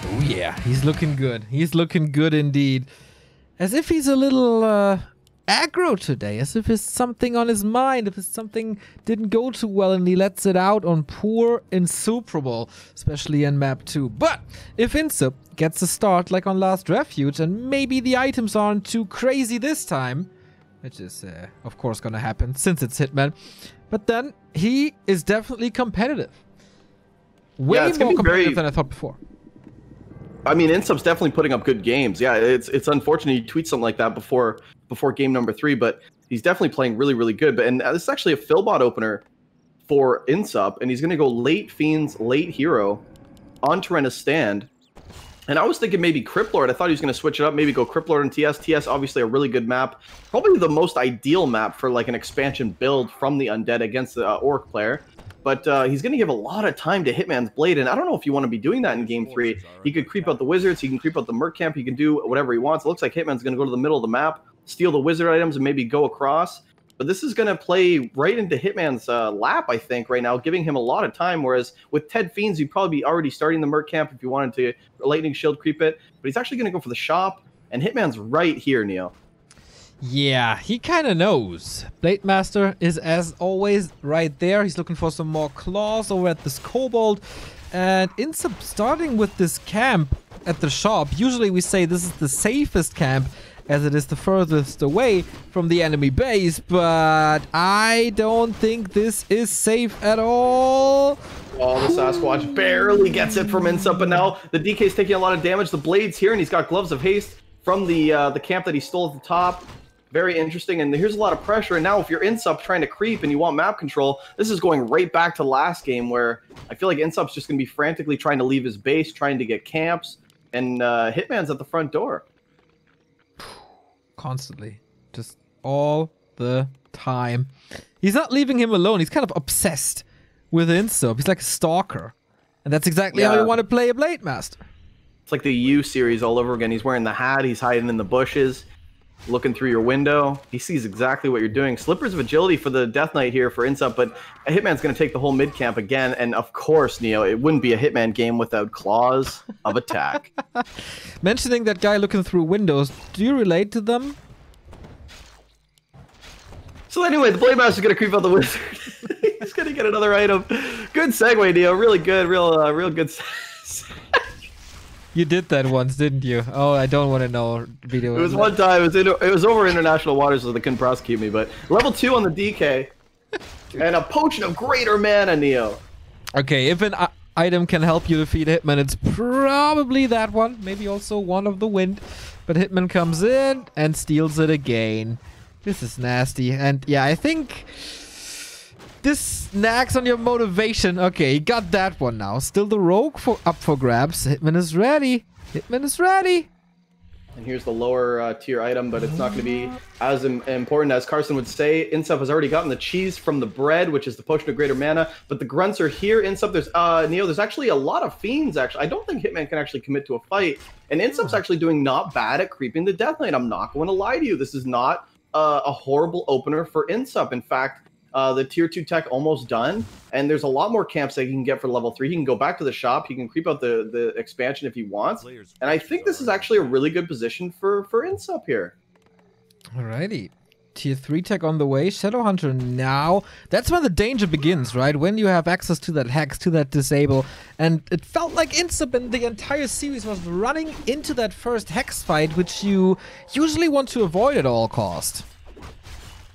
Oh yeah, he's looking good. He's looking good indeed. As if he's a little aggro today, as if there's something on his mind, if something didn't go too well and he lets it out on poor iNSUPERABLE, especially in map 2. But if iNSUP gets a start like on last Refuge and maybe the items aren't too crazy this time, which is of course gonna happen since it's Hitman, but then he is definitely competitive. Way more competitive than I thought before. I mean, iNSUP's definitely putting up good games. Yeah, it's unfortunate he tweets something like that before game number 3, but he's definitely playing really, really good. And this is actually a Philbot opener for iNSUP, and he's going to go late Fiends, late Hero on Tyrannistan. And I was thinking maybe Cryptlord. I thought he was going to switch it up, maybe go Cryptlord and TS. TS, obviously a really good map. Probably the most ideal map for like an expansion build from the Undead against the Orc player. But he's going to give a lot of time to Hitman's Blade, and I don't know if you want to be doing that in Game 3. He could creep out the Wizards, he can creep out the Merc Camp, he can do whatever he wants. It looks like Hitman's going to go to the middle of the map, steal the Wizard items, and maybe go across. But this is going to play right into Hitman's lap, I think, right now, giving him a lot of time, whereas with Ted Fiends, you'd probably be already starting the Merc Camp if you wanted to Lightning Shield creep it. But he's actually going to go for the shop, and Hitman's right here, Neo. Yeah, he kind of knows. Blade Master is, as always, right there. He's looking for some more claws over at this Kobold. And iNSUP starting with this camp at the shop. Usually we say this is the safest camp, as it is the furthest away from the enemy base. But I don't think this is safe at all. Oh, the Sasquatch barely gets it from iNSUP, but now the DK's taking a lot of damage. The Blade's here, and he's got Gloves of Haste from the camp that he stole at the top. Very interesting, and here's a lot of pressure. And now if you're iNSUP trying to creep and you want map control, this is going right back to last game where I feel like iNSUP's just going to be frantically trying to leave his base, trying to get camps, and Hitman's at the front door. Constantly. Just all the time. He's not leaving him alone. He's kind of obsessed with iNSUP. He's like a stalker. And that's exactly how you want to play a Blade Master. It's like the U series all over again. He's wearing the hat. He's hiding in the bushes, looking through your window. He sees exactly what you're doing. Slippers of Agility for the Death Knight here for iNSUP, but a Hitman's going to take the whole mid camp again. And of course, Neo, it wouldn't be a Hitman game without Claws of Attack. Mentioning that guy looking through windows, do you relate to them? So anyway, the Blade Master's going to creep out the Wizard. He's going to get another item. Good segue, Neo. Really good. Real good. You did that once, didn't you? Oh, I don't want to know video. It was one time. It was over international waters, so they couldn't prosecute me. But level 2 on the DK, and a Potion of Greater Mana, Neo. Okay, if an item can help you defeat Hitman, it's probably that one. Maybe also one of the wind. But Hitman comes in and steals it again. This is nasty. And yeah, I think this nags on your motivation. Okay, you got that one now. Still the rogue up for grabs. Hitman is ready. Hitman is ready. And here's the lower tier item, but it's not going to be as important as Carson would say. INSUP has already gotten the cheese from the bread, which is the potion of greater mana. But the grunts are here. INSUP, there's Neo. There's actually a lot of fiends. Actually, I don't think Hitman can actually commit to a fight. And INSUP's actually doing not bad at creeping the Death Knight. I'm not going to lie to you. This is not a horrible opener for INSUP. In fact, the tier 2 tech almost done, and there's a lot more camps that he can get for level 3. He can go back to the shop, he can creep out the expansion if he wants, and I think this is actually a really good position for INSUP here. Alrighty. Tier 3 tech on the way, Shadowhunter now. That's when the danger begins, right? When you have access to that hex, to that disable, and it felt like INSUP in the entire series was running into that first hex fight, which you usually want to avoid at all cost.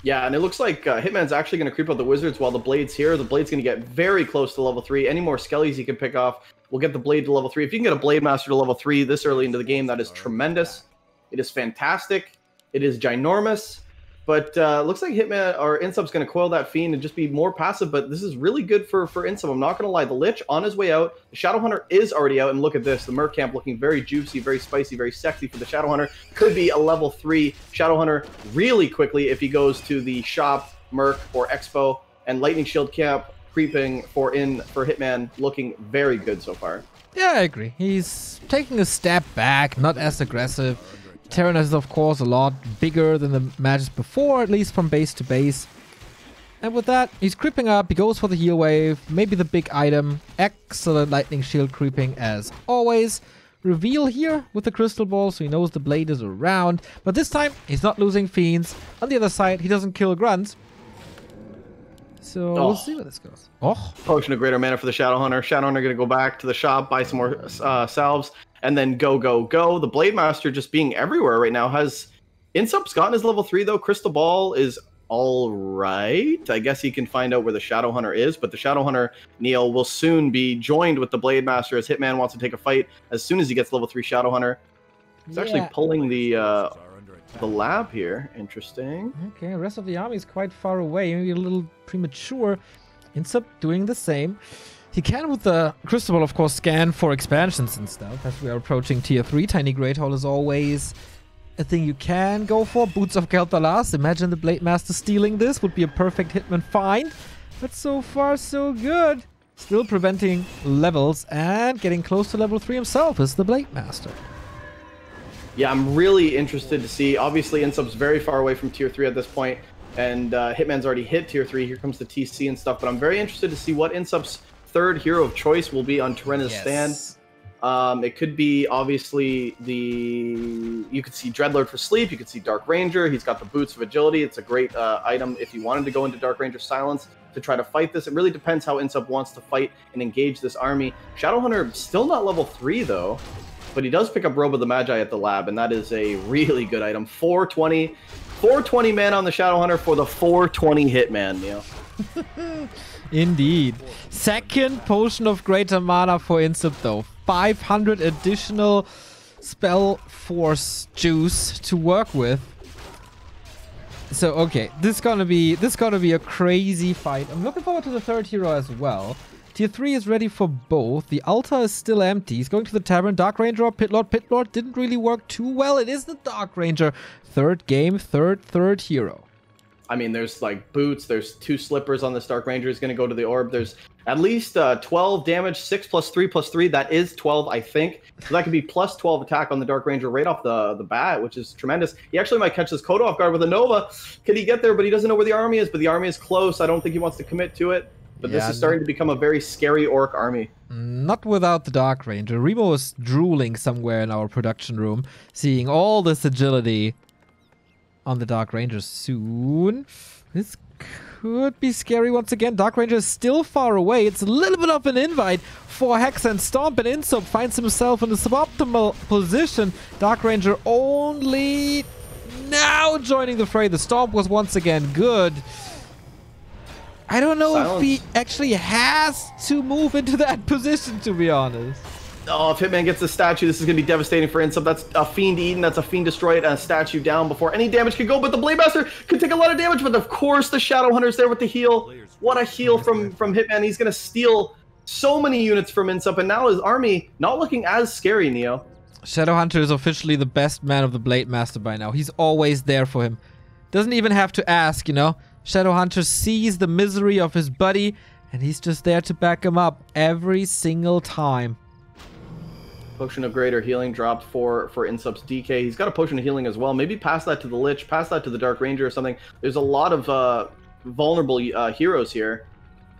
Yeah, and it looks like Hitman's actually going to creep out the Wizards while the Blade's here. The Blade's going to get very close to level 3. Any more Skellies he can pick off will get the Blade to level 3. If you can get a Blade Master to level 3 this early into the game, that is tremendous. It is fantastic. It is ginormous. But looks like Hitman or INSUP's going to coil that Fiend and just be more passive. But this is really good for INSUP. I'm not going to lie. The Lich on his way out. The Shadowhunter is already out. And look at this. The Merc Camp looking very juicy, very spicy, very sexy for the Shadowhunter. Could be a level 3 Shadowhunter really quickly if he goes to the shop, Merc, or Expo. And Lightning Shield Camp creeping for Hitman looking very good so far. Yeah, I agree. He's taking a step back, not as aggressive. Terran is, of course, a lot bigger than the matches before, at least from base to base. And with that, he's creeping up. He goes for the heal wave, maybe the big item. Excellent lightning shield creeping as always. Reveal here with the crystal ball, so he knows the blade is around. But this time, he's not losing fiends. On the other side, he doesn't kill grunts. So we'll see where this goes. Oh, Potion of greater mana for the Shadowhunter. Shadowhunter going to go back to the shop, buy some more salves. And then go. The Blade Master just being everywhere right now has... INSUP's gotten his level 3, though. Crystal Ball is all right. I guess he can find out where the Shadowhunter is, but the Shadowhunter, Neil, will soon be joined with the Blade Master as Hitman wants to take a fight as soon as he gets level 3 Shadowhunter. He's actually pulling the lab here. Interesting. Okay, the rest of the army is quite far away. Maybe a little premature. INSUP doing the same. He can, with the Crystal Ball, of course, scan for expansions and stuff as we are approaching tier 3. Tiny Great Hall is always a thing you can go for. Boots of Kel'Thalas. Imagine the Blade Master stealing this. Would be a perfect Hitman find. But so far, so good. Still preventing levels and getting close to level 3 himself is the Blade Master. Yeah, I'm really interested to see. Obviously, INSUP's very far away from tier 3 at this point, and Hitman's already hit tier 3. Here comes the TC and stuff, but I'm very interested to see what INSUP's third hero of choice will be on Terena's stand. It could be obviously you could see Dreadlord for sleep, you could see Dark Ranger. He's got the boots of agility. It's a great item if you wanted to go into Dark Ranger silence to try to fight this. It really depends how INSUP wants to fight and engage this army. Shadowhunter still not level 3 though, but he does pick up Robe of the Magi at the lab, and that is a really good item. 420 mana on the Shadowhunter for the 420 Hitman, you know. Indeed. Second Potion of Greater Mana for INSUP though. 500 additional spell force juice to work with. So okay, this gonna be a crazy fight. I'm looking forward to the third hero as well. Tier 3 is ready for both. The altar is still empty. He's going to the tavern. Dark Ranger or Pit Lord. Pit Lord didn't really work too well. It is the Dark Ranger. Third game, third hero. I mean, there's like boots, there's 2 slippers on this Dark Ranger. He's going to go to the orb. There's at least 12 damage, 6 plus 3 plus 3. That is 12, I think. So that could be plus 12 attack on the Dark Ranger right off the bat, which is tremendous. He actually might catch this Kodo off guard with a Nova. Could he get there? But he doesn't know where the army is. But the army is close. I don't think he wants to commit to it. But this is starting to become a very scary orc army. Not without the Dark Ranger. Remo is drooling somewhere in our production room, seeing all this agility on the Dark Ranger soon. This could be scary once again. Dark Ranger is still far away. It's a little bit of an invite for Hex and Stomp, and INSUP finds himself in a suboptimal position. Dark Ranger only now joining the fray. The Stomp was once again good. I don't know if he actually has to move into that position, to be honest. Oh, if Hitman gets the statue, this is going to be devastating for INSUP. That's a Fiend eaten, that's a Fiend destroyed, and a statue down before any damage could go. But the Blade Master could take a lot of damage, but of course the Shadowhunter's there with the heal. What a heal from Hitman. He's going to steal so many units from INSUP, and now his army not looking as scary, Neo. Shadowhunter is officially the best man of the Blade Master by now. He's always there for him. Doesn't even have to ask, you know. Shadowhunter sees the misery of his buddy, and he's just there to back him up every single time. Potion of Greater Healing dropped for INSUP's DK. He's got a Potion of Healing as well. Maybe pass that to the Lich, pass that to the Dark Ranger or something. There's a lot of vulnerable heroes here.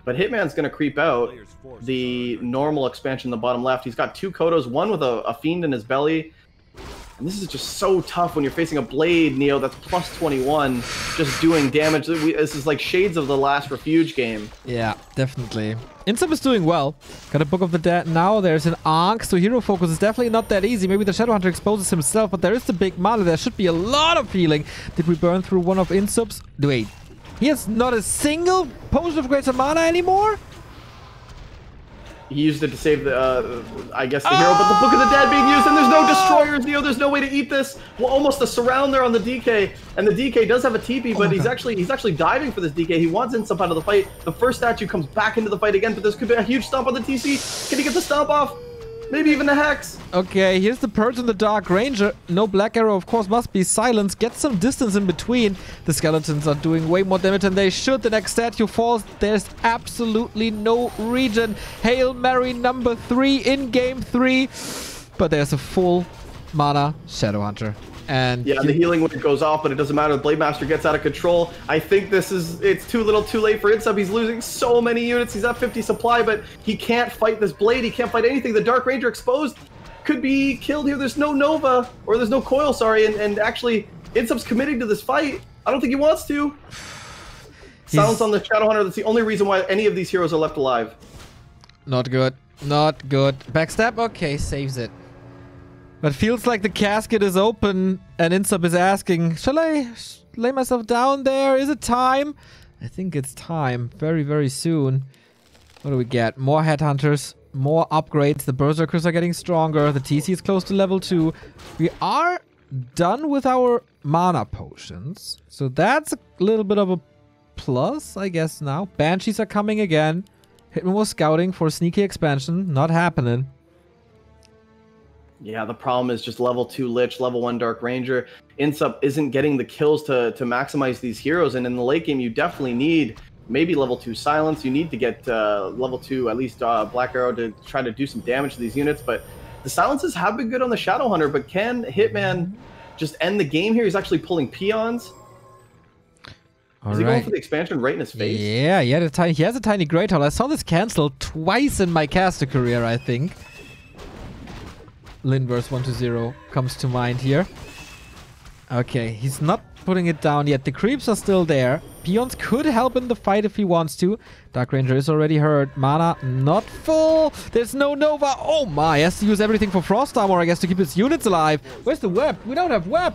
But Hitman's going to creep out the normal expansion in the bottom left. He's got 2 Kodos, one with a Fiend in his belly. And this is just so tough when you're facing a Blade, Neo, that's plus 21, just doing damage. This is like shades of the last Refuge game. Yeah, definitely. INSUP is doing well. Got a Book of the Dead now. There's an Ankh, so hero focus is definitely not that easy. Maybe the Shadowhunter exposes himself, but there is the big mana. There should be a lot of healing. Did we burn through one of INSUP's? Wait. He has not a single Potion of Greater Mana anymore? He used it to save the, I guess, the hero, but the Book of the Dead being used, and there's no destroyers, Neo. There's no way to eat this. Well, almost a surround there on the DK, and the DK does have a TP, but he's actually diving for this DK. He wants INSUP out of the fight. The first statue comes back into the fight again, but this could be a huge stomp on the TC. Can he get the stomp off? Maybe even a Hex. Okay, here's the Purge and the Dark Ranger. No Black Arrow, of course, must be silenced. Get some distance in between. The skeletons are doing way more damage than they should. The next statue falls. There's absolutely no regen. Hail Mary number 3 in game 3. But there's a full mana Shadowhunter. And yeah, the healing when it goes off, but it doesn't matter. The Blade Master gets out of control. I think it's too little too late for INSUP. He's losing so many units. He's at 50 supply, but he can't fight this Blade. He can't fight anything. The Dark Ranger exposed could be killed here. There's no Nova, or there's no Coil, sorry, and actually INSUP's committing to this fight. I don't think he wants to. Silence on the Shadowhunter. That's the only reason why any of these heroes are left alive. Not good. Not good. Backstab? Okay, saves it. But feels like the casket is open and INSUP is asking, shall I lay myself down there? Is it time? I think it's time. Very, very soon. What do we get? More headhunters, more upgrades. The berserkers are getting stronger. The TC is close to level 2. We are done with our mana potions. So that's a little bit of a plus, I guess now. Banshees are coming again. Hitman was scouting for a sneaky expansion. Not happening. Yeah, the problem is just level 2 Lich, level 1 Dark Ranger. INSUP isn't getting the kills to maximize these heroes, and in the late game, you definitely need maybe level 2 Silence. You need to get level 2, at least Black Arrow, to try to do some damage to these units. But the Silences have been good on the Shadowhunter, but can Hitman just end the game here? He's actually pulling peons. Is he going for the expansion right in his face? Yeah, he has a tiny Great Hall. I saw this cancelled twice in my caster career, I think. Linverse 1-0 comes to mind here. Okay, he's not putting it down yet. The creeps are still there. Peons could help in the fight if he wants to. Dark Ranger is already hurt. Mana not full. There's no Nova. Oh my, he has to use everything for Frost Armor, I guess, to keep his units alive. Where's the web? We don't have web.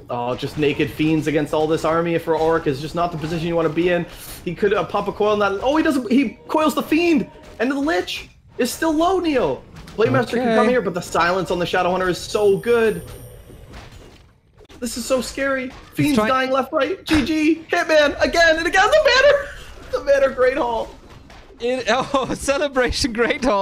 Oh, just naked fiends against all this army for Auric is just not the position you want to be in. He could pop a coil on that. Oh, he doesn't. He coils the fiend. And the Lich is still low, Neo. Playmaster can come here, but the silence on the Shadowhunter is so good. This is so scary. Fiends dying left, right. GG. Hitman again and again. The banner. The banner Great Hall. Celebration Great Hall.